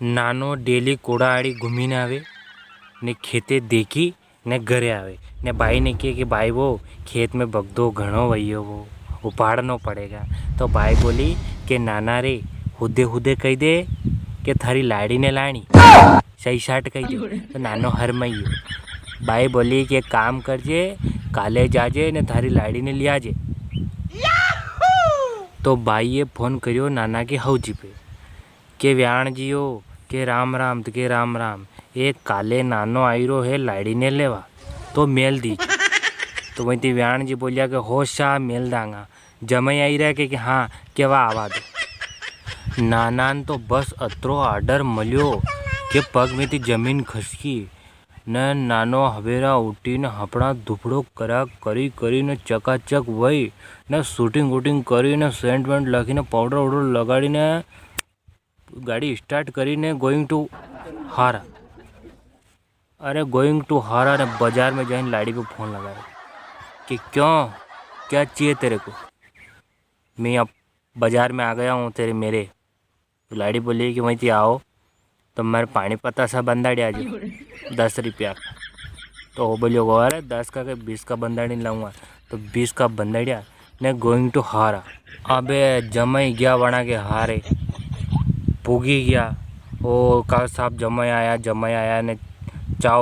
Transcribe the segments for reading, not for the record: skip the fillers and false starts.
નાનો ડેલી કોડાવાળી ઘૂમીને આવે ને ખેતે દેખી ને ઘરે આવે ને ભાઈને કહે કે भाई वो खेत में भगदो घणो वही वो उपाड़नो पड़ेगा। तो भाई बोली कि नाना रे हुदे हुदे कही दे कि थारी लाड़ी ने लाणी सही शाट कही दे। तो नानो हरमैयो भाई बोली कि काम करजे काले जाजे ने थारी लाड़ी ने लिया जे। तो भाईए फोन करियो नाना के हौजी पे के व्याण जियो के राम राम तो के राम राम एक काले नानो आयरो है लाड़ी ने लेवा तो मेल दी। तो वही व्याण जी बोलिया कि होशा मेल दांगा जमाई आई रहा कि हाँ केवा आवा दो। नानान तो बस अतरो आर्डर मल्यो कि पग में थी जमीन खसकी ने नानो हवेरा उठी ने हपड़ा धूपड़ो करा करी करी ने चकाचक वही ने शूटिंग वूटिंग करी ने सेंट वेंट लखी ने पाउडर वाउडर लगाड़ी ने गाड़ी स्टार्ट करी ने गोइंग टू हारा। अरे गोइंग टू हारा ने बाजार में जाइन लाड़ी पे फोन लगाया कि क्यों क्या चाहिए तेरे को, मैं अब बाज़ार में आ गया हूँ तेरे मेरे। तो लाड़ी बोली कि वहीं आओ तो मेरे पानी पता सा बंदाड़ी आज 10 रुपया का। तो वो बोलियो अरे 10 का के 20 का बंदाड़ी लाऊंगा। तो 20 का बंदाड़िया ने गोइंग टू हारा। अबे जमाई गया वना के हारे पूगी गया वो का साहब जमाई आया ने चा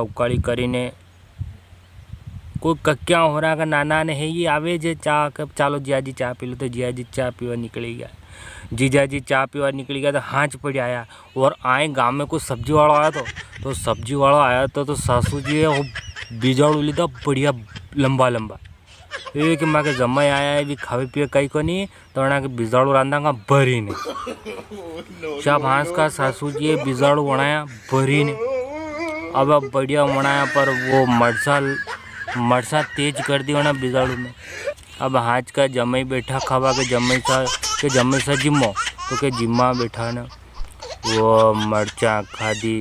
उकाड़ी करीने कोई कक्या हो रहा का नाना ने है ये आवे जे चा कब चालो जियाजी चा पी लो। तो जियाजी चा पीवा निकली गया। जीजाजी चा पीवा निकली गया तो हाथ पड़ आया और आए गांव में कोई सब्जी वाला आया तो सब्जी वाला आया तो सासू जी वो बीजाड़ू लीधा बढ़िया लंबा ये कि माँ के जमाई आया है भी खावे पिए कई को नहीं तो वहाँ के बीजाड़ू रांधा का भरी ने शाह भांस का सासू जी बीजाड़ू बनाया भरी ने। अब बढ़िया बनाया पर वो मरसा तेज कर दी वना बीजाड़ू में। अब हाथ का जमाई बैठा खावा के जमाई सा जिम्मो तो के जिम्मा बैठा ना वो मरचा खादी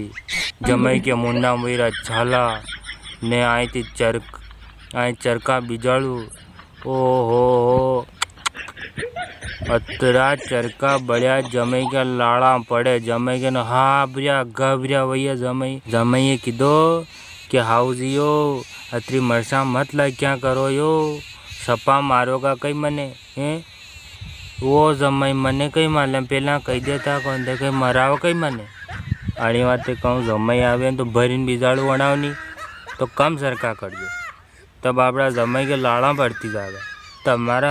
जमाई के मुंडा मेरा झाला ने आई थी चरका बीजाड़ू ओ हो अतरा चरका बढ़िया जमाई का लाड़ा पड़े जमाई के न हाबरिया गबरिया भैया जमाई कीधो कि हाउजियो अतरी मरसा मत ला क्या करो यो सपा मारोगा कई मने हैं वो जमाई मने कई मालूम पहला कही देता कौन दे कई मराव कई मने आड़ी बात कहूँ जमाई आवे तो भरीन बीजाड़ू बनावनी तो कम सरका करजो तब आपड़ा जमाई के लाड़ा बढ़ती जाएगा तब मारा।